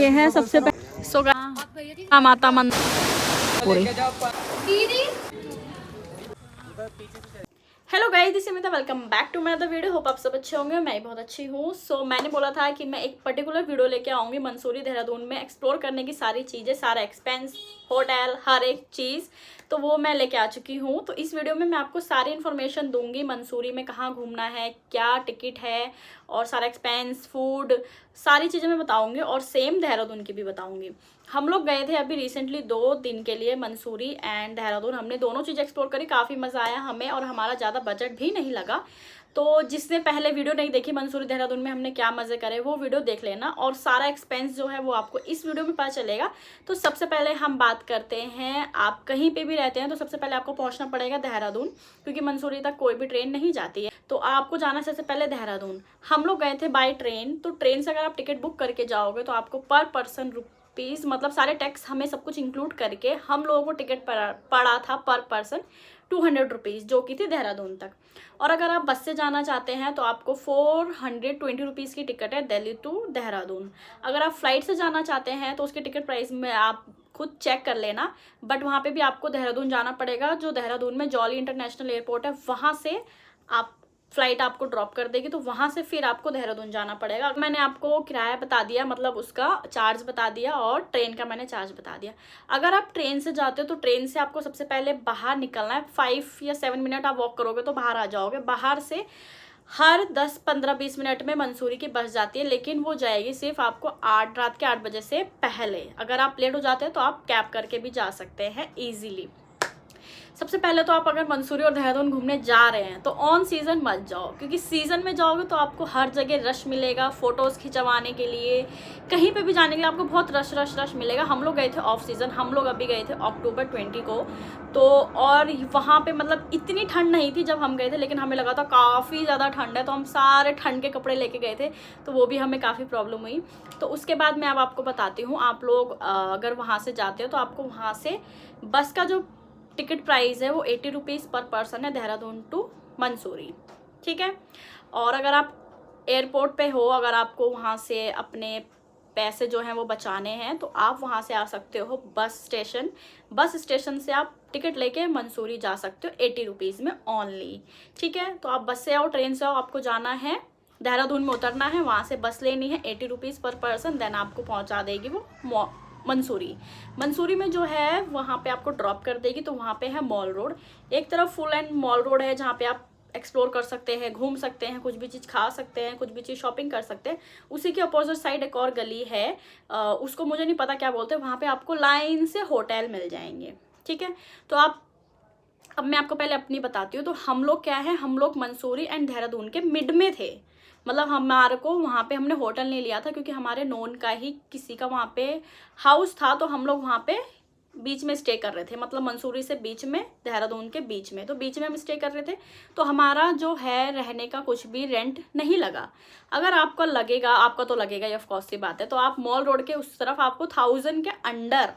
ये है सबसे पहले माता मंदिर। Hello guys, this is Amita, welcome back to my other video. Hope आप सब अच्छे होंगे, मैं भी बहुत अच्छी हूँ। सो मैंने बोला था कि मैं एक पर्टिकुलर वीडियो लेके आऊँगी मंसूरी देहरादून में एक्सप्लोर करने की सारी चीज़ें, सारा एक्सपेंस, होटल, हर एक चीज़, तो वो मैं लेके आ चुकी हूँ। तो इस वीडियो में मैं आपको सारी इन्फॉर्मेशन दूंगी, मंसूरी में कहाँ घूमना है, क्या टिकट है, और सारा एक्सपेंस, फूड, सारी चीज़ें मैं बताऊँगी, और सेम देहरादून की भी बताऊँगी। हम लोग गए थे अभी रिसेंटली 2 दिन के लिए मंसूरी एंड देहरादून। हमने दोनों चीज़ एक्सप्लोर करी, काफ़ी मज़ा आया हमें, और हमारा ज़्यादा बजट भी नहीं लगा। तो जिसने पहले वीडियो नहीं देखी मंसूरी देहरादून में हमने क्या मज़े करे, वो वीडियो देख लेना, और सारा एक्सपेंस जो है वो आपको इस वीडियो में पता चलेगा। तो सबसे पहले हम बात करते हैं, आप कहीं पे भी रहते हैं तो सबसे पहले आपको पहुंचना पड़ेगा देहरादून, क्योंकि मंसूरी तक कोई भी ट्रेन नहीं जाती है। तो आपको जाना सबसे पहले देहरादून। हम लोग गए थे बाय ट्रेन, तो ट्रेन से अगर आप टिकट बुक करके जाओगे तो आपको पर पर्सन रुपीज़, मतलब सारे टैक्स हमें सब कुछ इंक्लूड करके हम लोगों को टिकट पड़ा था पर पर्सन 200 रुपीज़, जो कि थी देहरादून तक। और अगर आप बस से जाना चाहते हैं तो आपको 420 रुपीज़ की टिकट है दिल्ली टू देहरादून। अगर आप फ्लाइट से जाना चाहते हैं तो उसके टिकट प्राइस में आप खुद चेक कर लेना, बट वहाँ पे भी आपको देहरादून जाना पड़ेगा। जो देहरादून में जॉली इंटरनेशनल एयरपोर्ट है, वहाँ से आप फ्लाइट आपको ड्रॉप कर देगी, तो वहाँ से फिर आपको देहरादून जाना पड़ेगा। मैंने आपको किराया बता दिया, मतलब उसका चार्ज बता दिया, और ट्रेन का मैंने चार्ज बता दिया। अगर आप ट्रेन से जाते हो तो ट्रेन से आपको सबसे पहले बाहर निकलना है। 5 या 7 मिनट आप वॉक करोगे तो बाहर आ जाओगे। बाहर से हर 10, 15, 20 मिनट में मंसूरी की बस जाती है, लेकिन वो जाएगी सिर्फ आपको रात के 8 बजे से पहले। अगर आप लेट हो जाते हैं तो आप कैब करके भी जा सकते हैं ईजीली। सबसे पहले तो आप अगर मंसूरी और देहरादून घूमने जा रहे हैं तो ऑन सीज़न मत जाओ, क्योंकि सीज़न में जाओगे तो आपको हर जगह रश मिलेगा। फ़ोटोज़ खिंचवाने के लिए, कहीं पे भी जाने के लिए आपको बहुत रश मिलेगा। हम लोग गए थे ऑफ सीज़न, हम लोग अभी गए थे अक्टूबर 20 को। तो और वहाँ पे मतलब इतनी ठंड नहीं थी जब हम गए थे, लेकिन हमें लगा था काफ़ी ज़्यादा ठंड है, तो हम सारे ठंड के कपड़े लेके गए थे, तो वो भी हमें काफ़ी प्रॉब्लम हुई। तो उसके बाद मैं अब आपको बताती हूँ, आप लोग अगर वहाँ से जाते हो तो आपको वहाँ से बस का जो टिकट प्राइस है वो 80 रुपीज़ पर पर्सन है, देहरादून टू मंसूरी, ठीक है। और अगर आप एयरपोर्ट पे हो, अगर आपको वहाँ से अपने पैसे जो हैं वो बचाने हैं, तो आप वहाँ से आ सकते हो बस स्टेशन से आप टिकट लेके मंसूरी जा सकते हो 80 रुपीज़ में ओनली, ठीक है। तो आप बस से आओ, ट्रेन से आओ, आपको जाना है देहरादून में, उतरना है, वहाँ से बस लेनी है 80 रुपीज़ पर पर्सन, देन आपको पहुँचा देगी वो मंसूरी में जो है वहाँ पे आपको ड्रॉप कर देगी। तो वहाँ पे है मॉल रोड, एक तरफ फुल एंड मॉल रोड है, जहाँ पे आप एक्सप्लोर कर सकते हैं, घूम सकते हैं, कुछ भी चीज़ खा सकते हैं, कुछ भी चीज़ शॉपिंग कर सकते हैं। उसी के अपोजिट साइड एक और गली है, उसको मुझे नहीं पता क्या बोलते हैं, वहाँ पे आपको लाइन से होटल मिल जाएंगे, ठीक है। तो अब मैं आपको पहले अपनी बताती हूँ। तो हम लोग क्या है, हम लोग मंसूरी एंड देहरादून के मिड में थे, मतलब हमारे को वहाँ पे हमने होटल नहीं लिया था, क्योंकि हमारे नोन का ही किसी का वहाँ पे हाउस था, तो हम लोग वहाँ पे बीच में स्टे कर रहे थे, मतलब मंसूरी से बीच में, देहरादून के बीच में, तो बीच में हम स्टे कर रहे थे। तो हमारा जो है रहने का कुछ भी रेंट नहीं लगा। अगर आपका लगेगा, आपका तो लगेगा, ये ऑफकोर्स की बात है, तो आप मॉल रोड के उस तरफ आपको 1000 के अंडर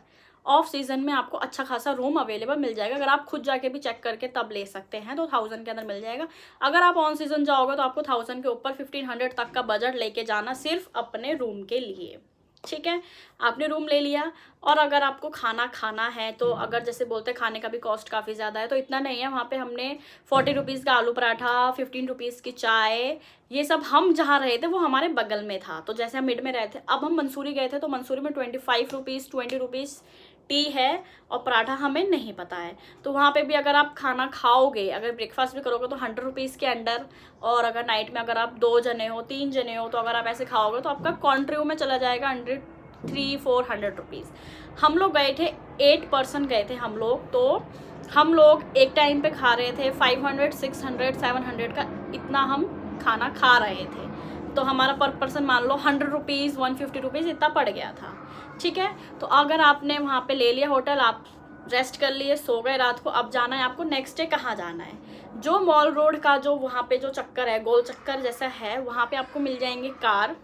ऑफ सीज़न में आपको अच्छा खासा रूम अवेलेबल मिल जाएगा। अगर आप खुद जाके भी चेक करके तब ले सकते हैं तो 1000 के अंदर मिल जाएगा। अगर आप ऑन सीज़न जाओगे तो आपको 1000 के ऊपर 1500 तक का बजट लेके जाना, सिर्फ अपने रूम के लिए, ठीक है। आपने रूम ले लिया, और अगर आपको खाना खाना है तो, अगर जैसे बोलते हैं खाने का भी कॉस्ट काफ़ी ज़्यादा है, तो इतना नहीं है। वहाँ पे हमने 40 रुपीज़ का आलू पराठा, 15 रुपीज़ की चाय, ये सब हम जहाँ रहे थे वो हमारे बगल में था, तो जैसे हम मिड में रहे थे। अब हम मंसूरी गए थे तो मंसूरी में 25 रुपीज़, 20 रुपीज़ टी है, और पराठा हमें नहीं पता है। तो वहाँ पे भी अगर आप खाना खाओगे, अगर ब्रेकफास्ट भी करोगे तो 100 रुपीज़ के अंडर, और अगर नाइट में अगर आप 2 जने हो, 3 जने हो, तो अगर आप ऐसे खाओगे तो आपका कॉन्ट्री में चला जाएगा 300-400 रुपीज़। हम लोग गए थे, 8 पर्सन गए थे हम लोग, तो हम लोग एक टाइम पे खा रहे थे 500, 600, 700 का, इतना हम खाना खा रहे थे। तो हमारा पर पर्सन मान लो 100 रुपीज़, 150 रुपीज़ इतना पड़ गया था, ठीक है। तो अगर आपने वहाँ पे ले लिया होटल, आप रेस्ट कर लिए, सो गए रात को, अब जाना है आपको नेक्स्ट डे कहाँ जाना है। जो मॉल रोड का जो वहाँ पे जो चक्कर है, गोल चक्कर जैसा है, वहाँ पे आपको मिल जाएंगे कार,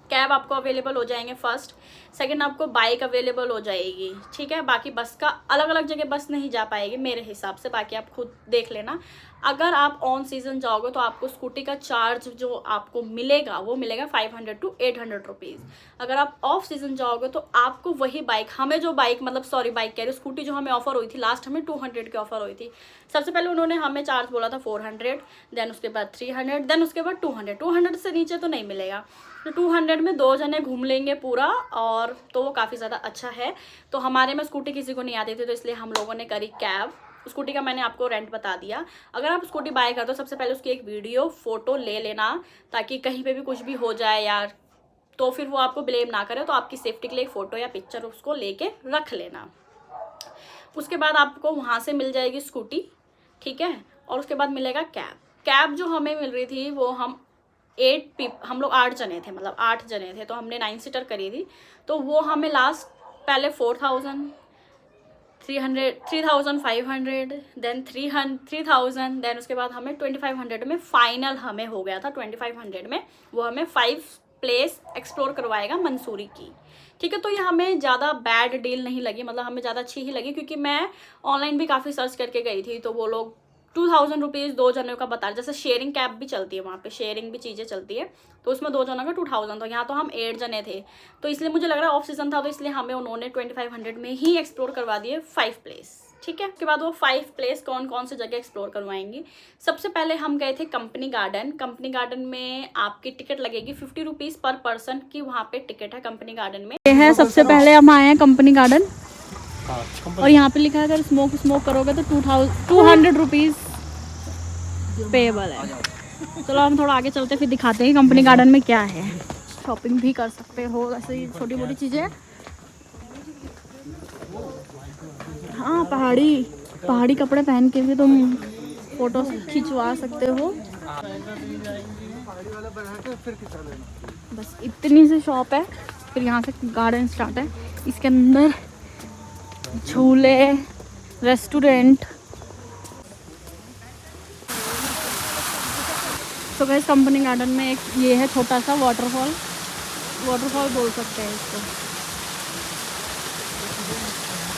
कैब आपको अवेलेबल हो जाएंगे फर्स्ट। सेकंड आपको बाइक अवेलेबल हो जाएगी, ठीक है। बाकी बस का अलग अलग जगह बस नहीं जा पाएगी मेरे हिसाब से, बाकी आप खुद देख लेना। अगर आप ऑन सीज़न जाओगे तो आपको स्कूटी का चार्ज जो आपको मिलेगा वो मिलेगा 500 to 800 रुपीज़। अगर आप ऑफ सीज़न जाओगे तो आपको वही बाइक, हमें जो बाइक मतलब सॉरी बाइक कह रही हूँ, स्कूटी जो हमें ऑफर हुई थी लास्ट, हमें 200 की ऑफर हुई थी। सबसे पहले उन्होंने हमें चार्ज बोला था 400, देन उसके बाद 300, देन उसके बाद 200 से नीचे तो नहीं मिलेगा। तो 200 में 2 जने घूम लेंगे पूरा, और तो वो काफ़ी ज़्यादा अच्छा है। तो हमारे में स्कूटी किसी को नहीं आती थी, तो इसलिए हम लोगों ने करी कैब। स्कूटी का मैंने आपको रेंट बता दिया। अगर आप स्कूटी बाय करते हो सबसे पहले उसकी एक वीडियो फ़ोटो ले लेना, ताकि कहीं पे भी कुछ भी हो जाए यार तो फिर वो आपको ब्लेम ना करे। तो आपकी सेफ्टी के लिए एक फ़ोटो या पिक्चर उसको लेके रख लेना। उसके बाद आपको वहाँ से मिल जाएगी स्कूटी, ठीक है। और उसके बाद मिलेगा कैब। कैब जो हमें मिल रही थी वो हम हम लोग 8 जने थे, मतलब 8 जने थे, तो हमने 9 सीटर करी थी। तो वो हमें लास्ट पहले 4000, 3500, देन 3000, देन उसके बाद हमें 2500 में फाइनल हमें हो गया था। 2500 में वो हमें 5 प्लेस एक्सप्लोर करवाएगा मंसूरी की, ठीक है। तो ये हमें ज़्यादा बैड डील नहीं लगी, मतलब हमें ज़्यादा अच्छी ही लगी, क्योंकि मैं ऑनलाइन भी काफ़ी सर्च करके गई थी। तो वो लोग 2000 रुपीज़ 2 जनों का बता रहे। जैसे शेयरिंग कैब भी चलती है वहाँ पे, शेयरिंग भी चीज़ें चलती है, तो उसमें 2 जनों का 2000। तो यहाँ तो हम 8 जने थे, तो इसलिए मुझे लग रहा है ऑफ सीज़न था, तो इसलिए हमें उन्होंने 2500 में ही एक्सप्लोर करवा दिए 5 प्लेस, ठीक है। उसके बाद वो 5 प्लेस कौन कौन से जगह एक्सप्लोर करवाएंगी। सबसे पहले हम गए थे कंपनी गार्डन। कंपनी गार्डन में आपकी टिकट लगेगी 50 रुपीज़ पर पर्सन की, वहाँ पे टिकट है कंपनी गार्डन में। ये है सबसे पहले हम आए हैं कंपनी गार्डन, और यहाँ पे लिखा है अगर स्मोक करोगे तो 200 रुपीज़ पेएबल है। चलो हम थोड़ा आगे चलते फिर दिखाते हैं कंपनी गार्डन में क्या है। शॉपिंग भी कर सकते हो, ऐसे ही छोटी मोटी चीज़ें। हाँ, पहाड़ी कपड़े पहन के भी तुम फोटो खिंचवा सकते हो। बस इतनी सी शॉप है, फिर यहाँ से गार्डन स्टार्ट है। इसके अंदर झूले, रेस्टोरेंट। तो गाइस कंपनी गार्डन में एक ये है छोटा सा वाटरफॉल बोल सकते हैं इसको।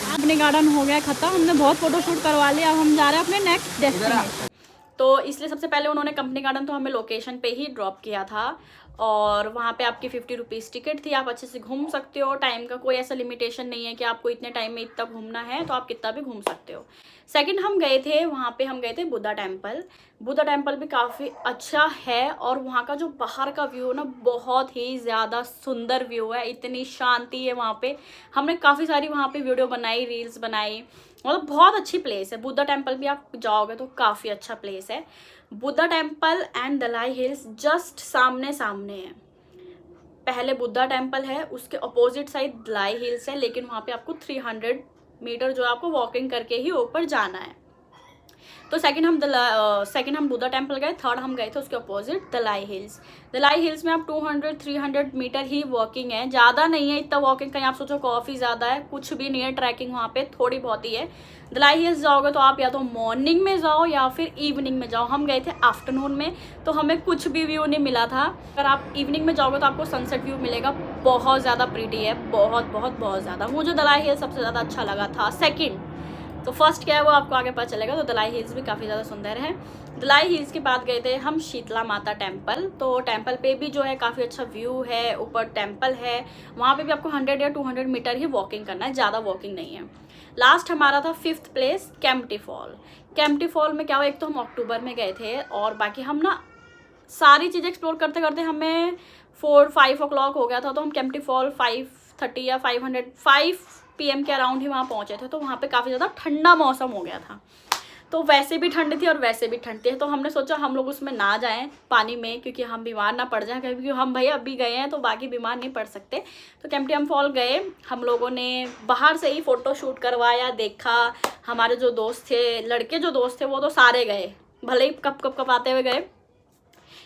कंपनी गार्डन हो गया ख़त्म, हमने बहुत फोटोशूट करवा लिया। अब हम जा रहे हैं अपने नेक्स्ट डेस्टिनेशन। तो इसलिए सबसे पहले उन्होंने कंपनी गार्डन तो हमें लोकेशन पे ही ड्रॉप किया था, और वहाँ पे आपकी 50 रुपीज़ टिकट थी। आप अच्छे से घूम सकते हो, टाइम का कोई ऐसा लिमिटेशन नहीं है कि आपको इतने टाइम में इतना घूमना है, तो आप कितना भी घूम सकते हो। सेकंड हम गए थे वहाँ पे, हम गए थे बुद्धा टेम्पल। बुद्धा टेम्पल भी काफ़ी अच्छा है, और वहाँ का जो बाहर का व्यू है ना, बहुत ही ज़्यादा सुंदर व्यू है, इतनी शांति है वहाँ पे। हमने काफ़ी सारी वहाँ पे वीडियो बनाई, रील्स बनाई, मतलब बहुत अच्छी प्लेस है। बुद्धा टेम्पल भी आप जाओगे तो काफ़ी अच्छा प्लेस है। Buddha temple and Dalai hills just सामने सामने है। पहले बुद्धा टेम्पल है, उसके अपोजिट साइड दलाई हिल्स है, लेकिन वहाँ पे आपको 300 मीटर जो है आपको वॉकिंग करके ही ऊपर जाना है। तो सेकंड हम बुद्धा टेम्पल गए। थर्ड हम गए थे उसके opposite Dalai hills. Dalai hills में आप 200-300 मीटर ही वॉकिंग है, ज़्यादा नहीं है इतना वॉकिंग। कहीं आप सोचो काफ़ी ज़्यादा है, कुछ भी नहीं है। ट्रैकिंग वहाँ पे थोड़ी बहुत ही है। दलाई हिल्स जाओगे तो आप या तो मॉर्निंग में जाओ या फिर इवनिंग में जाओ। हम गए थे आफ्टरनून में, तो हमें कुछ भी व्यू नहीं मिला था। अगर आप इवनिंग में जाओगे तो आपको सनसेट व्यू मिलेगा, बहुत ज़्यादा प्रीटी है, बहुत ज़्यादा। मुझे दलाई हिल्स सबसे ज़्यादा अच्छा लगा था। सेकेंड तो फर्स्ट क्या है वो आपको आगे पता चलेगा। तो दलाई हिल्स भी काफ़ी ज़्यादा सुंदर है। दलाई हिल्स के बाद गए थे हम शीतला माता टेम्पल। तो टेम्पल पे भी जो है काफ़ी अच्छा व्यू है, ऊपर टेम्पल है। वहाँ पे भी आपको 100 या 200 मीटर ही वॉकिंग करना है, ज़्यादा वॉकिंग नहीं है। लास्ट हमारा था 5th place Kempty fall. Kempty fall में क्या हुआ, एक तो हम अक्टूबर में गए थे, और बाकी हम ना सारी चीज़ें एक्सप्लोर करते करते हमें 4-5 o'clock हो गया था। तो हम केम्प्टी फॉल 5:30 या 5 PM के अराउंड ही वहाँ पहुँचे थे। तो वहाँ पे काफ़ी ज़्यादा ठंडा मौसम हो गया था। तो वैसे भी ठंड थी और वैसे भी ठंड थी, तो हमने सोचा हम लोग उसमें ना जाएं पानी में, क्योंकि हम बीमार ना पड़ जाएं, क्योंकि हम भाई अभी गए हैं तो बाकी बीमार नहीं पड़ सकते। तो केम्प्टी फॉल गए हम लोगों ने, बाहर से ही फ़ोटो शूट करवाया, देखा। हमारे जो दोस्त थे, लड़के जो दोस्त थे वो तो सारे गए, भले ही कप आते हुए गए।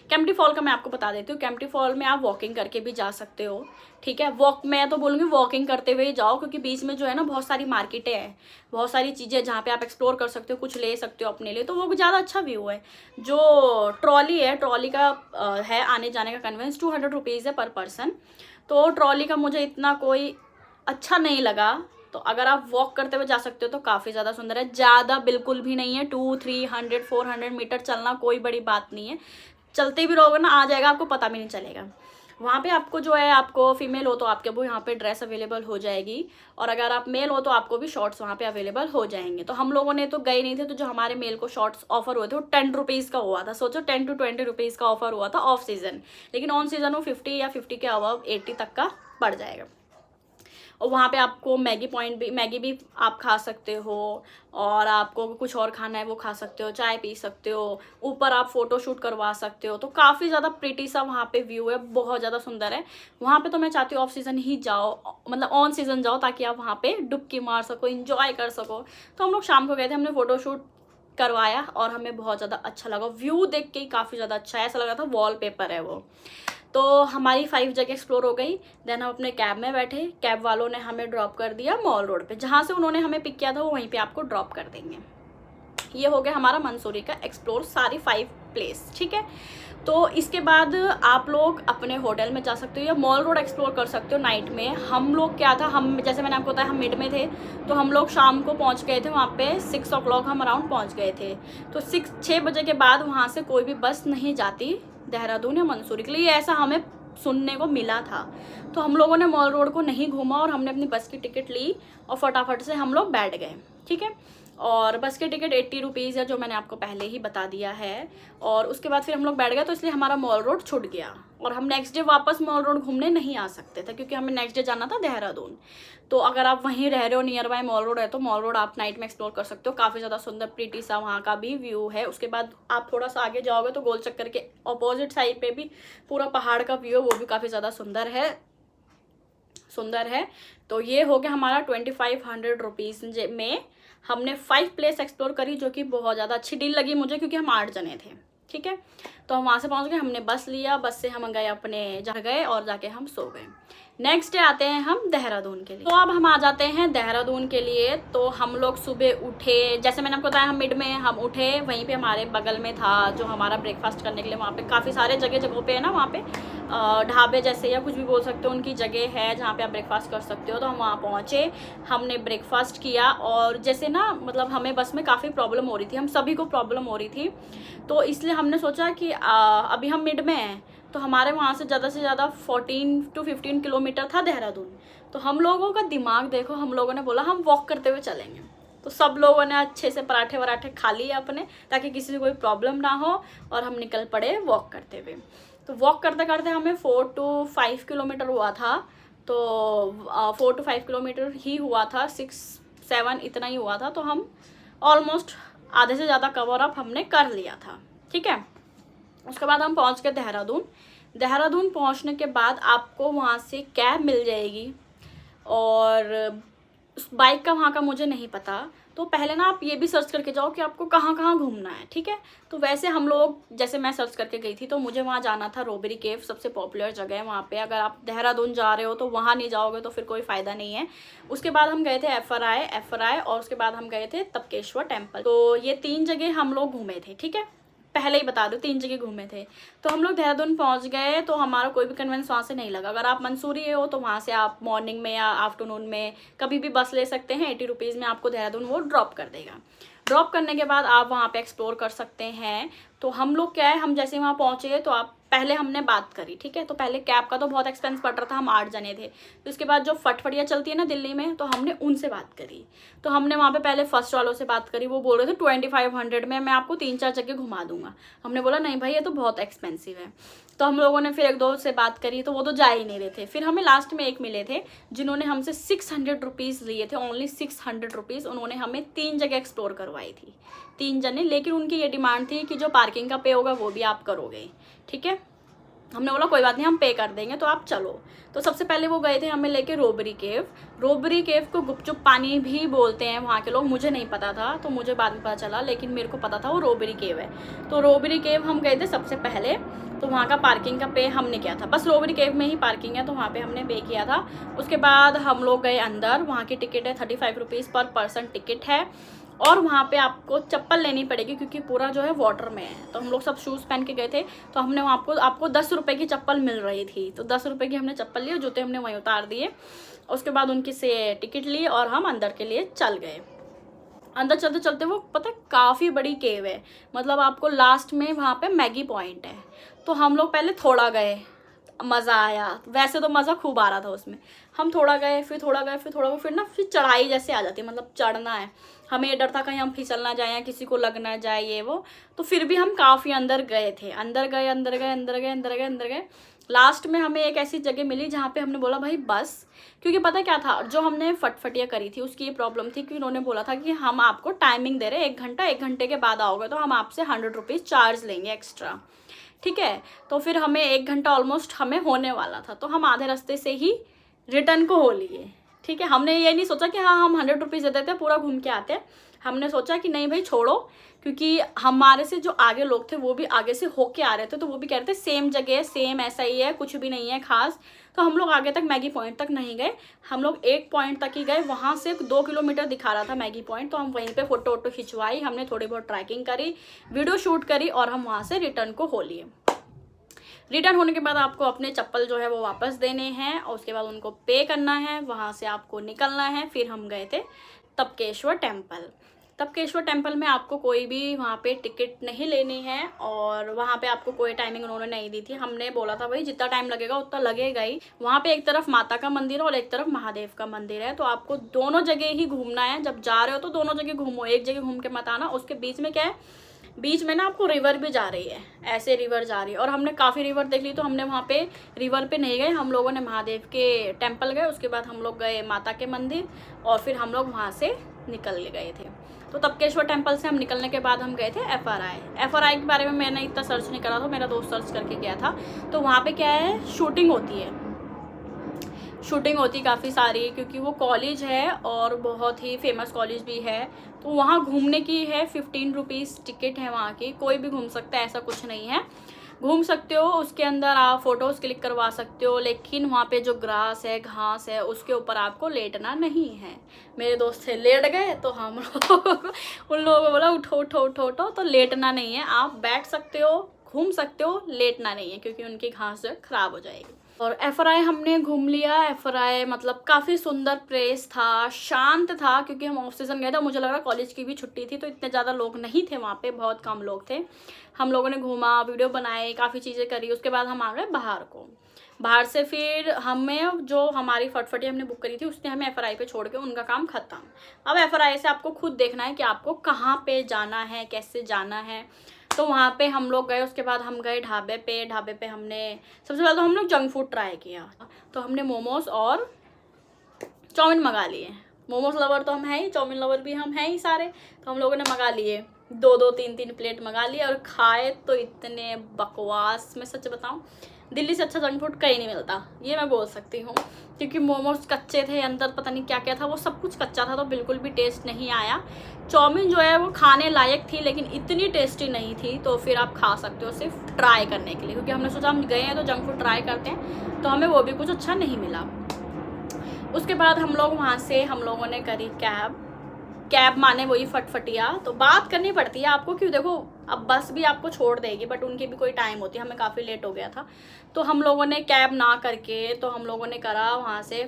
केम्प्टी फॉल का मैं आपको बता देती हूँ। केम्प्टी फॉल में आप वॉकिंग करके भी जा सकते हो, ठीक है। मैं तो बोलूँगी वॉकिंग करते हुए ही जाओ, क्योंकि बीच में जो है ना बहुत सारी मार्केटें हैं, बहुत सारी चीज़ें जहाँ पे आप एक्सप्लोर कर सकते हो, कुछ ले सकते हो अपने लिए, तो वो ज़्यादा अच्छा व्यू है। जो ट्रॉली है, ट्रॉली का है आने जाने का कन्वेंस 200 रुपीज़ है पर पर्सन। तो ट्रॉली का मुझे इतना कोई अच्छा नहीं लगा। तो अगर आप वॉक करते हुए जा सकते हो तो काफ़ी ज़्यादा सुंदर है। ज़्यादा बिल्कुल भी नहीं है, 200-300 400 मीटर चलना कोई बड़ी बात नहीं है। चलते भी रहोगे ना, आ जाएगा, आपको पता भी नहीं चलेगा। वहाँ पे आपको जो है, आपको फीमेल हो तो आपके वो यहाँ पे ड्रेस अवेलेबल हो जाएगी, और अगर आप मेल हो तो आपको भी शॉर्ट्स वहाँ पे अवेलेबल हो जाएंगे। तो हम लोगों ने तो गए नहीं थे, तो जो हमारे मेल को शॉर्ट्स ऑफर हुए थे वो 10 रुपीज़ का हुआ था। सोचो 10 to 20 रुपीज़ का ऑफर हुआ था ऑफ सीज़न, लेकिन ऑन सीज़न वो 50 या 50 के अबव 80 तक का पड़ जाएगा। और वहाँ पे आपको मैगी भी आप खा सकते हो, और आपको कुछ और खाना है वो खा सकते हो, चाय पी सकते हो, ऊपर आप फोटो शूट करवा सकते हो। तो काफ़ी ज़्यादा प्रिटी सा वहाँ पे व्यू है, बहुत ज़्यादा सुंदर है। वहाँ पे तो मैं चाहती हूँ ऑफ सीज़न ही जाओ, मतलब ऑन सीज़न जाओ, ताकि आप वहाँ पे डुबकी मार सको, इंजॉय कर सको। तो हम लोग शाम को गए थे, हमने फ़ोटो शूट करवाया और हमें बहुत ज़्यादा अच्छा लगा। व्यू देख के ही काफ़ी ज़्यादा अच्छा है, ऐसा लगा था वॉलपेपर है वो। तो हमारी 5 जगह एक्सप्लोर हो गई। देन हम अपने कैब में बैठे, कैब वालों ने हमें ड्रॉप कर दिया मॉल रोड पे, जहाँ से उन्होंने हमें पिक किया था वो वहीं पे आपको ड्रॉप कर देंगे। ये हो गया हमारा मंसूरी का एक्सप्लोर, सारी 5 प्लेस, ठीक है। तो इसके बाद आप लोग अपने होटल में जा सकते हो या मॉल रोड एक्सप्लोर कर सकते हो नाइट में। हम लोग क्या था, हम जैसे मैंने आपको बताया हम मिड में थे, तो हम लोग शाम को पहुंच गए थे वहाँ पे 6 o'clock हम अराउंड पहुँच गए थे। तो 6 बजे के बाद वहाँ से कोई भी बस नहीं जाती देहरादून या मंसूरी के लिए, ऐसा हमें सुनने को मिला था। तो हम लोगों ने मॉल रोड को नहीं घूमा और हमने अपनी बस की टिकट ली और फटाफट से हम लोग बैठ गए, ठीक है। और बस की टिकट 80 रुपीज़ है, जो मैंने आपको पहले ही बता दिया है। और उसके बाद फिर हम लोग बैठ गए, तो इसलिए हमारा मॉल रोड छूट गया और हम नेक्स्ट डे वापस मॉल रोड घूमने नहीं आ सकते थे, क्योंकि हमें नेक्स्ट डे जाना था देहरादून। तो अगर आप वहीं रह रहे हो, नियर बाय मॉल रोड है, तो मॉल रोड आप नाइट में एक्सप्लोर कर सकते हो। काफ़ी ज़्यादा सुंदर प्रीटी सा वहाँ का भी व्यू है। उसके बाद आप थोड़ा सा आगे जाओगे तो गोल चक्कर के अपोजिट साइड पे भी पूरा पहाड़ का व्यू है, वो भी काफ़ी ज़्यादा सुंदर है। तो ये हो गया हमारा 2500 रुपीज़ में हमने 5 प्लेस एक्सप्लोर करी, जो कि बहुत ज़्यादा अच्छी डील लगी मुझे, क्योंकि हम 8 जने थे, ठीक है। तो हम वहाँ से पहुँच गए, हमने बस लिया, बस से हम गए अपने जगह गए और जाके हम सो गए। नेक्स्ट डे आते हैं हम देहरादून के लिए। तो अब हम आ जाते हैं देहरादून के लिए। तो हम लोग सुबह उठे, जैसे मैंने आपको बताया हम मिड में हम उठे, वहीं पे हमारे बगल में था जो हमारा ब्रेकफास्ट करने के लिए, वहाँ पे काफ़ी सारे जगहों पे है ना, वहाँ पे ढाबे जैसे या कुछ भी बोल सकते हो, उनकी जगह है जहाँ पे आप ब्रेकफास्ट कर सकते हो। तो हम वहाँ पहुँचे, हमने ब्रेकफास्ट किया, और जैसे ना मतलब हमें बस में काफ़ी प्रॉब्लम हो रही थी, हम सभी को प्रॉब्लम हो रही थी, तो इसलिए हमने सोचा कि अभी हम मिड में हैं, तो हमारे वहाँ से ज़्यादा 14 to 15 किलोमीटर था देहरादून। तो हम लोगों का दिमाग देखो, हम लोगों ने बोला हम वॉक करते हुए चलेंगे। तो सब लोगों ने अच्छे से पराठे वराठे खा लिए अपने, ताकि किसी को कोई प्रॉब्लम ना हो, और हम निकल पड़े वॉक करते हुए। तो वॉक करते करते हमें 4 to 5 किलोमीटर हुआ था। तो 4 to 5 किलोमीटर ही हुआ था, 6-7 इतना ही हुआ था। तो हम ऑलमोस्ट आधे से ज़्यादा कवर अप हमने कर लिया था, ठीक है। उसके बाद हम पहुंच गए देहरादून पहुंचने के बाद आपको वहां से कैब मिल जाएगी, और उस बाइक का वहाँ का मुझे नहीं पता। तो पहले ना आप ये भी सर्च करके जाओ कि आपको कहाँ कहाँ घूमना है, ठीक है। तो वैसे हम लोग, जैसे मैं सर्च करके गई थी, तो मुझे वहाँ जाना था रोबेरी केव, सबसे पॉपुलर जगह है वहाँ पे। अगर आप देहरादून जा रहे हो तो वहाँ नहीं जाओगे तो फिर कोई फ़ायदा नहीं है। उसके बाद हम गए थे एफराई, और उसके बाद हम गए थे तपकेश्वर टेम्पल। तो ये 3 जगह हम लोग घूमे थे, ठीक है। पहले ही बता दो 3 जगह घूमे थे। तो हम लोग देहरादून पहुंच गए, तो हमारा कोई भी कन्वेंस वहाँ से नहीं लगा। अगर आप मंसूरी हो तो वहाँ से आप मॉर्निंग में या आफ्टरनून में कभी भी बस ले सकते हैं, 80 रुपीज़ में आपको देहरादून वो ड्रॉप कर देगा। ड्रॉप करने के बाद आप वहाँ पे एक्सप्लोर कर सकते हैं। तो हम लोग क्या है, हम जैसे वहाँ पहुँचे तो आप पहले हमने बात करी, ठीक है। तो पहले कैब का तो बहुत एक्सपेंस पड़ रहा था, हम 8 जने थे। तो इसके बाद जो फटफटिया चलती है ना दिल्ली में, तो हमने उनसे बात करी। तो हमने वहाँ पे पहले फर्स्ट वालों से बात करी, वो बोल रहे थे 2500 में मैं आपको 3-4 जगह घुमा दूंगा। हमने बोला नहीं भाई, ये तो बहुत एक्सपेंसिव है। तो हम लोगों ने फिर 1-2 से बात करी, तो वो तो जा ही नहीं रहे थे। फिर हमें लास्ट में एक मिले थे जिन्होंने हमसे 600 रुपीज़ लिए थे, ओनली 600 रुपीज़। उन्होंने हमें 3 जगह एक्सप्लोर करवाई थी, 3 जने। लेकिन उनकी ये डिमांड थी कि जो पार्किंग का पे होगा वो भी आप करोगे, ठीक है। हमने बोला कोई बात नहीं, हम पे कर देंगे, तो आप चलो। तो सबसे पहले वो गए थे हमें लेके रोबरी केव। रोबरी केव को गुपचुप पानी भी बोलते हैं वहाँ के लोग, मुझे नहीं पता था, तो मुझे बाद में पता चला, लेकिन मेरे को पता था वो रोबरी केव है। तो रोबरी केव हम गए थे सबसे पहले। तो वहाँ का पार्किंग का पे हमने किया था, बस रोबरी केव में ही पार्किंग है, तो वहाँ पे हमने पे किया था। उसके बाद हम लोग गए अंदर। वहाँ की टिकट है 35 रुपीज़ पर पर्सन टिकट है, और वहाँ पे आपको चप्पल लेनी पड़ेगी क्योंकि पूरा जो है वाटर में है। तो हम लोग सब शूज़ पहन के गए थे, तो हमने वहाँ आपको 10 रुपये की चप्पल मिल रही थी, तो 10 रुपये की हमने चप्पल ली, जूते हमने वहीं उतार दिए। उसके बाद उनकी से टिकट ली और हम अंदर के लिए चल गए। अंदर चलते चलते वो पता है काफ़ी बड़ी केव है, मतलब आपको लास्ट में वहाँ पे मैगी पॉइंट है। तो हम लोग पहले थोड़ा गए, मज़ा आया, वैसे तो मज़ा खूब आ रहा था उसमें। हम थोड़ा गए, फिर थोड़ा गए, फिर थोड़ा गए, फिर ना फिर चढ़ाई जैसे आ जाती है, मतलब चढ़ना है। हमें ये डर था कहीं हम फिसल ना जाए या किसी को लग ना जाए ये वो, तो फिर भी हम काफ़ी अंदर गए थे, अंदर गए, अंदर गए, अंदर गए, अंदर गए, अंदर गए। लास्ट में हमें एक ऐसी जगह मिली जहाँ पे हमने बोला भाई बस, क्योंकि पता क्या था, जो हमने फटफटिया करी थी उसकी ये प्रॉब्लम थी कि उन्होंने बोला था कि हम आपको टाइमिंग दे रहे हैं 1 घंटा, 1 घंटे के बाद आओगे तो हम आपसे 100 रुपीज़ चार्ज लेंगे एक्स्ट्रा, ठीक है। तो फिर हमें 1 घंटा ऑलमोस्ट हमें होने वाला था, तो हम आधे रास्ते से ही रिटर्न को हो लिए, ठीक है। हमने ये नहीं सोचा कि हाँ हम 100 रुपीज़ दे देते पूरा घूम के आते हैं। हमने सोचा कि नहीं भाई छोड़ो, क्योंकि हमारे से जो आगे लोग थे वो भी आगे से होके आ रहे थे, तो वो भी कह रहे थे सेम जगह सेम ऐसा ही है, कुछ भी नहीं है खास। तो हम लोग आगे तक मैगी पॉइंट तक नहीं गए, हम लोग एक पॉइंट तक ही गए, वहाँ से 2 किलोमीटर दिखा रहा था मैगी पॉइंट, तो हम वहीं पे फ़ोटो वोटो खिंचवाई, हमने थोड़ी बहुत ट्रैकिंग करी, वीडियो शूट करी, और हम वहाँ से रिटर्न को हो लिए। रिटर्न होने के बाद आपको अपने चप्पल जो है वो वापस देने हैं, और उसके बाद उनको पे करना है, वहाँ से आपको निकलना है। फिर हम गए थे तपकेश्वर टेम्पल। तपकेश्वर टेम्पल में आपको कोई भी वहाँ पे टिकट नहीं लेनी है, और वहाँ पे आपको कोई टाइमिंग उन्होंने नहीं दी थी। हमने बोला था भाई जितना टाइम लगेगा उतना लगेगा ही। वहाँ पे एक तरफ माता का मंदिर है और एक तरफ महादेव का मंदिर है, तो आपको दोनों जगह ही घूमना है। जब जा रहे हो तो दोनों जगह घूमो, एक जगह घूम के मत आना। उसके बीच में क्या है, बीच में ना आपको रिवर भी जा रही है, ऐसे रिवर जा रही है, और हमने काफ़ी रिवर देख ली, तो हमने वहाँ पे रिवर पे नहीं गए, हम लोगों ने महादेव के टेम्पल गए, उसके बाद हम लोग गए माता के मंदिर, और फिर हम लोग वहाँ से निकल गए थे। तो तपकेश्वर टेम्पल से हम निकलने के बाद हम गए थे FRI के बारे में मैंने इतना सर्च नहीं करा था, मेरा दोस्त सर्च करके गया था। तो वहाँ पे क्या है, शूटिंग होती काफ़ी सारी, क्योंकि वो कॉलेज है और बहुत ही फेमस कॉलेज भी है। तो वहाँ घूमने की है 15 रुपीज़ टिकट है वहाँ की, कोई भी घूम सकता है, ऐसा कुछ नहीं है, घूम सकते हो। उसके अंदर आप फ़ोटोज़ क्लिक करवा सकते हो, लेकिन वहाँ पे जो ग्रास है, घास है, उसके ऊपर आपको लेटना नहीं है। मेरे दोस्त थे लेट गए, तो हम लोग उन लोगों को बोला उठो उठो उठो उठो, तो लेटना नहीं है, आप बैठ सकते हो, घूम सकते हो, लेटना नहीं है, क्योंकि उनकी घास जो है ख़राब हो जाएगी। और FRI हमने घूम लिया। FRI मतलब काफ़ी सुंदर प्लेस था, शांत था, क्योंकि हम ऑफ सीज़न गए थे, मुझे लगा कॉलेज की भी छुट्टी थी, तो इतने ज़्यादा लोग नहीं थे वहाँ पे, बहुत कम लोग थे। हम लोगों ने घूमा, वीडियो बनाए, काफ़ी चीज़ें करी। उसके बाद हम आ गए बाहर से फिर हमें जो हमारी फटफटी हमने बुक करी थी उसने हमें FRI पे छोड़ के, उनका काम ख़त्म। अब FRI से आपको खुद देखना है कि आपको कहाँ पे जाना है, कैसे जाना है। तो वहाँ पे हम लोग गए, उसके बाद हम गए ढाबे पे हमने सबसे पहले तो हम लोग जंक फूड ट्राई किया। तो हमने मोमोज़ और चाउमीन मंगा लिए। मोमोज़ लवर तो हम हैं ही, चाउमीन लवर भी हम हैं ही सारे, तो हम लोगों ने मंगा लिए 2-2 3-3 प्लेट मंगा लिए, और खाए तो इतने बकवास, मैं सच बताऊँ दिल्ली से अच्छा जंक फूड कहीं नहीं मिलता, ये मैं बोल सकती हूँ। क्योंकि मोमोज कच्चे थे, अंदर पता नहीं क्या क्या था, वो सब कुछ कच्चा था, तो बिल्कुल भी टेस्ट नहीं आया। चाउमीन जो है वो खाने लायक थी, लेकिन इतनी टेस्टी नहीं थी। तो फिर आप खा सकते हो सिर्फ ट्राई करने के लिए, क्योंकि हमने सोचा हम गए हैं तो जंक फूड ट्राई करते हैं, तो हमें वो भी कुछ अच्छा नहीं मिला। उसके बाद हम लोगों ने करी कैब माने वही फटफटिया। तो बात करनी पड़ती है आपको, क्यों देखो अब बस भी आपको छोड़ देगी, बट उनकी भी कोई टाइम होती है, हमें काफ़ी लेट हो गया था। तो हम लोगों ने कैब ना करके, तो हम लोगों ने करा वहाँ से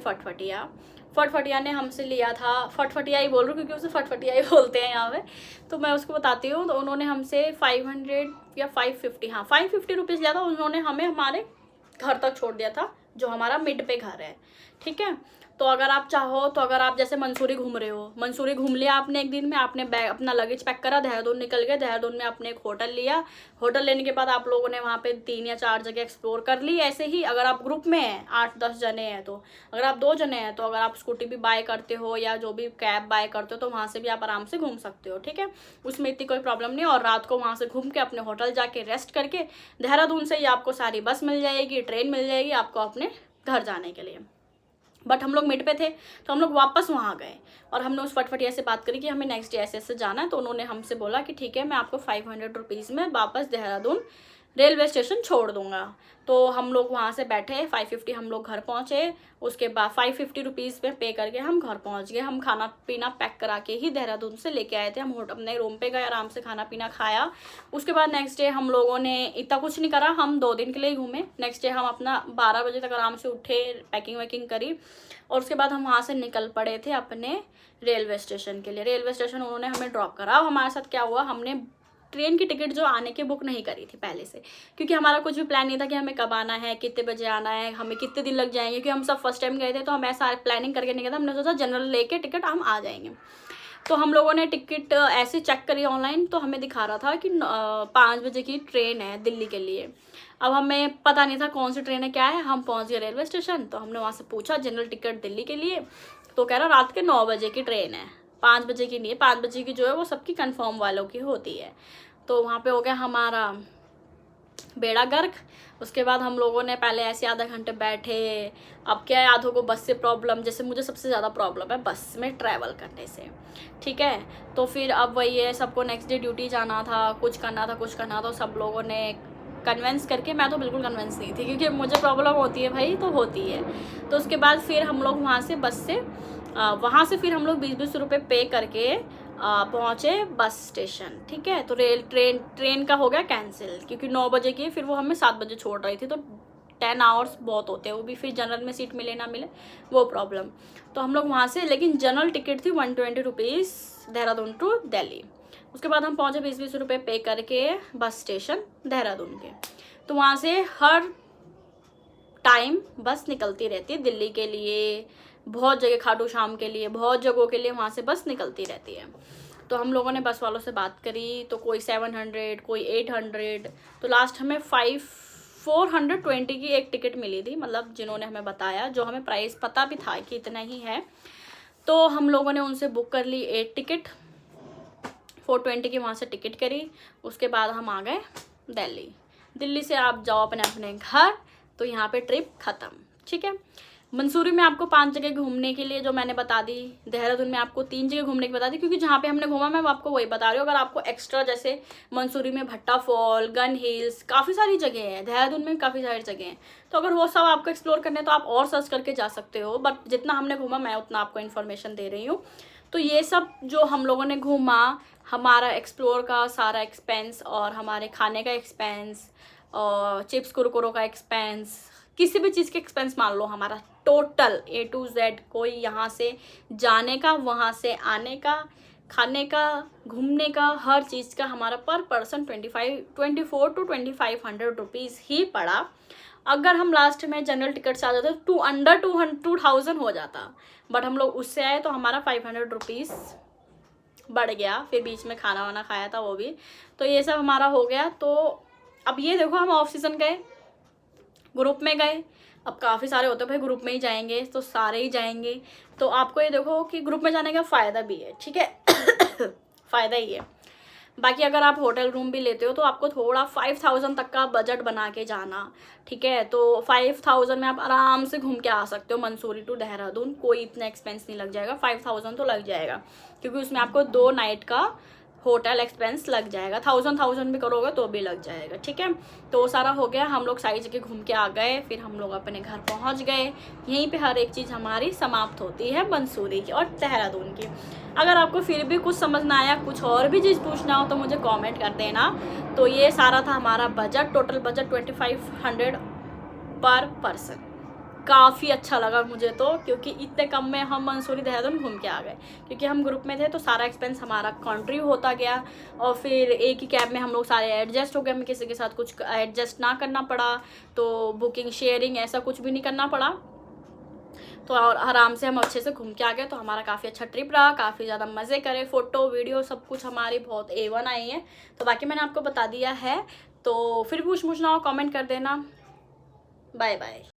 फटफटिया ने हमसे लिया था, फटफटिया ही बोल रही हूँ क्योंकि उसे फटफटिया ही बोलते हैं यहाँ पे, तो मैं उसको बताती हूँ। तो उन्होंने हमसे 500 या 550, हाँ 550 रुपीज़ लिया था। उन्होंने हमें हमारे घर तक छोड़ दिया था, जो हमारा मिड पे घर है, ठीक है। तो अगर आप चाहो तो अगर आप जैसे मंसूरी घूम रहे हो, मंसूरी घूम लिया आपने एक दिन में, आपने बैग अपना लगेज पैक करा, देहरादून निकल गए, देहरादून में आपने एक होटल लिया, होटल लेने के बाद आप लोगों ने वहाँ पे 3 या 4 जगह एक्सप्लोर कर ली। ऐसे ही अगर आप ग्रुप में हैं 8-10 जने हैं तो, अगर आप 2 जने हैं तो अगर आप स्कूटी भी बाय करते हो या जो भी कैब बाय करते हो तो वहाँ से भी आप आराम से घूम सकते हो, ठीक है, उसमें इतनी कोई प्रॉब्लम नहीं। और रात को वहाँ से घूम के अपने होटल जाके रेस्ट करके देहरादून से ही आपको सारी बस मिल जाएगी, ट्रेन मिल जाएगी आपको अपने घर जाने के लिए। बट हम लोग मिड पे थे तो हम लोग वापस वहाँ गए और हमने उस फटफटिया से बात करी कि हमें नेक्स्ट डे ऐसे जाना है। तो उन्होंने हमसे बोला कि ठीक है, मैं आपको 500 रुपीज़ में वापस देहरादून रेलवे स्टेशन छोड़ दूँगा। तो हम लोग वहाँ से बैठे, 550 हम लोग घर पहुँचे, उसके बाद 550 रुपीज़ में पे करके हम घर पहुँच गए। हम खाना पीना पैक करा के ही देहरादून से लेके आए थे। हम अपने रूम पे गए, आराम से खाना पीना खाया। उसके बाद नेक्स्ट डे हम लोगों ने इतना कुछ नहीं करा, हम 2 दिन के लिए ही घूमे। नेक्स्ट डे हम अपना 12 बजे तक आराम से उठे, पैकिंग वैकिंग करी और उसके बाद हम वहाँ से निकल पड़े थे अपने रेलवे स्टेशन के लिए। रेलवे स्टेशन उन्होंने हमें ड्रॉप करा। हमारे साथ क्या हुआ, हमने ट्रेन की टिकट जो आने की बुक नहीं करी थी पहले से, क्योंकि हमारा कुछ भी प्लान नहीं था कि हमें कब आना है, कितने बजे आना है, हमें कितने दिन लग जाएंगे, क्योंकि हम सब फर्स्ट टाइम गए थे तो हम ऐसा प्लानिंग करके नहीं गए थे। हमने सोचा जनरल लेके टिकट हम आ जाएंगे। तो हम लोगों ने टिकट ऐसे चेक करी ऑनलाइन, तो हमें दिखा रहा था कि 5 बजे की ट्रेन है दिल्ली के लिए। अब हमें पता नहीं था कौन सी ट्रेन है क्या है। हम पहुंच गए रेलवे स्टेशन, तो हमने वहाँ से पूछा जनरल टिकट दिल्ली के लिए, तो कह रहा रात के 9 बजे की ट्रेन है, 5 बजे की नहीं है। 5 बजे की जो है वो सबकी कंफर्म वालों की होती है। तो वहाँ पे हो गया हमारा बेड़ा गर्क। उसके बाद हम लोगों ने पहले ऐसे आधा घंटे बैठे। अब क्या है, आधों को बस से प्रॉब्लम, जैसे मुझे सबसे ज़्यादा प्रॉब्लम है बस में ट्रैवल करने से, ठीक है। तो फिर अब वही है, सबको नेक्स्ट डे ड्यूटी जाना था, कुछ करना था, तो सब लोगों ने कन्वेंस करके, मैं तो बिल्कुल कन्वेंस नहीं थी क्योंकि मुझे प्रॉब्लम होती है भाई, तो होती है। तो उसके बाद फिर हम लोग वहाँ से बस से वहाँ से फिर हम लोग 20-20 रुपये पे करके पहुँचे बस स्टेशन, ठीक है। तो ट्रेन का हो गया कैंसिल, क्योंकि 9 बजे की, फिर वो हमें 7 बजे छोड़ रही थी, तो 10 आवर्स बहुत होते हैं, वो भी फिर जनरल में सीट मिले ना मिले वो प्रॉब्लम। तो हम लोग वहाँ से, लेकिन जनरल टिकट थी 120 रुपीज़ देहरादून टू दिल्ली। उसके बाद हम पहुँचे 20-20 रुपये पे करके बस स्टेशन देहरादून के। तो वहाँ से हर टाइम बस निकलती रहती है दिल्ली के लिए, बहुत जगह, खाटू श्याम के लिए, बहुत जगहों के लिए वहाँ से बस निकलती रहती है। तो हम लोगों ने बस वालों से बात करी, तो कोई 700, कोई 800, तो लास्ट हमें 420 की एक टिकट मिली थी, मतलब जिन्होंने हमें बताया, जो हमें प्राइस पता भी था कि इतना ही है। तो हम लोगों ने उनसे बुक कर ली 8 टिकट, 420 की वहाँ से टिकट करी। उसके बाद हम आ गए दिल्ली। दिल्ली से आप जाओ अपने अपने घर, तो यहाँ पे ट्रिप ख़त्म, ठीक है। मंसूरी में आपको 5 जगह घूमने के लिए जो मैंने बता दी, देहरादून में आपको 3 जगह घूमने की बता दी, क्योंकि जहाँ पे हमने घूमा मैं आपको वही बता रही हूँ। अगर आपको एक्स्ट्रा, जैसे मंसूरी में भट्टा फॉल, गन हिल्स, काफ़ी सारी जगह हैं, देहरादून में काफ़ी सारी जगह हैं, तो अगर वो सब आपको एक्सप्लोर करने तो आप और सर्च करके जा सकते हो। बट जितना हमने घूमा मैं उतना आपको इन्फॉर्मेशन दे रही हूँ। तो ये सब जो हम लोगों ने घूमा, हमारा एक्सप्लोर का सारा एक्सपेंस और हमारे खाने का एक्सपेंस और चिप्स कुरकुरों का एक्सपेंस, किसी भी चीज़ के एक्सपेंस मान लो, हमारा टोटल A to Z, कोई यहाँ से जाने का, वहाँ से आने का, खाने का, घूमने का, हर चीज़ का हमारा पर पर्सन 24 to 2500 रुपीज़ ही पड़ा। अगर हम लास्ट में जनरल टिकट से आ जाते तो अंडर 2000 हो जाता, बट हम लोग उससे आए तो हमारा 500 रुपीज़ बढ़ गया। फिर बीच में खाना वाना खाया था वो भी, तो ये सब हमारा हो गया। तो अब ये देखो, हम ऑफ सीज़न गए, ग्रुप में गए, अब काफ़ी सारे होते हैं भाई, ग्रुप में ही जाएंगे तो सारे ही जाएंगे। तो आपको ये देखो कि ग्रुप में जाने का फ़ायदा भी है, ठीक है फ़ायदा ही है। बाकी अगर आप होटल रूम भी लेते हो तो आपको थोड़ा 5000 तक का बजट बना के जाना, ठीक है। तो 5000 में आप आराम से घूम के आ सकते हो मंसूरी टू देहरादून, कोई इतना एक्सपेंस नहीं लग जाएगा। 5000 तो लग जाएगा, क्योंकि उसमें आपको 2 नाइट का होटल एक्सपेंस लग जाएगा। 1000 भी करोगे तो भी लग जाएगा, ठीक है। तो वो सारा हो गया, हम लोग सारी जगह घूम के आ गए, फिर हम लोग अपने घर पहुंच गए। यहीं पे हर एक चीज़ हमारी समाप्त होती है मंसूरी की और देहरादून की। अगर आपको फिर भी कुछ समझ ना आया, कुछ और भी चीज़ पूछना हो तो मुझे कमेंट कर देना। तो ये सारा था हमारा बजट, टोटल बजट 2500 पर पर्सन। काफ़ी अच्छा लगा मुझे तो, क्योंकि इतने कम में हम मंसूरी देहरादून घूम के आ गए। क्योंकि हम ग्रुप में थे तो सारा एक्सपेंस हमारा कंट्री होता गया, और फिर एक ही कैब में हम लोग सारे एडजस्ट हो गए। हमें किसी के साथ कुछ एडजस्ट ना करना पड़ा, तो बुकिंग शेयरिंग ऐसा कुछ भी नहीं करना पड़ा। तो और आराम से हम अच्छे से घूम के आ गए। तो हमारा काफ़ी अच्छा ट्रिप रहा, काफ़ी ज़्यादा मज़े करे, फ़ोटो वीडियो सब कुछ हमारी बहुत A1 आई है। तो बाकी मैंने आपको बता दिया है, तो फिर पूछ ना हो कमेंट कर देना। Bye bye.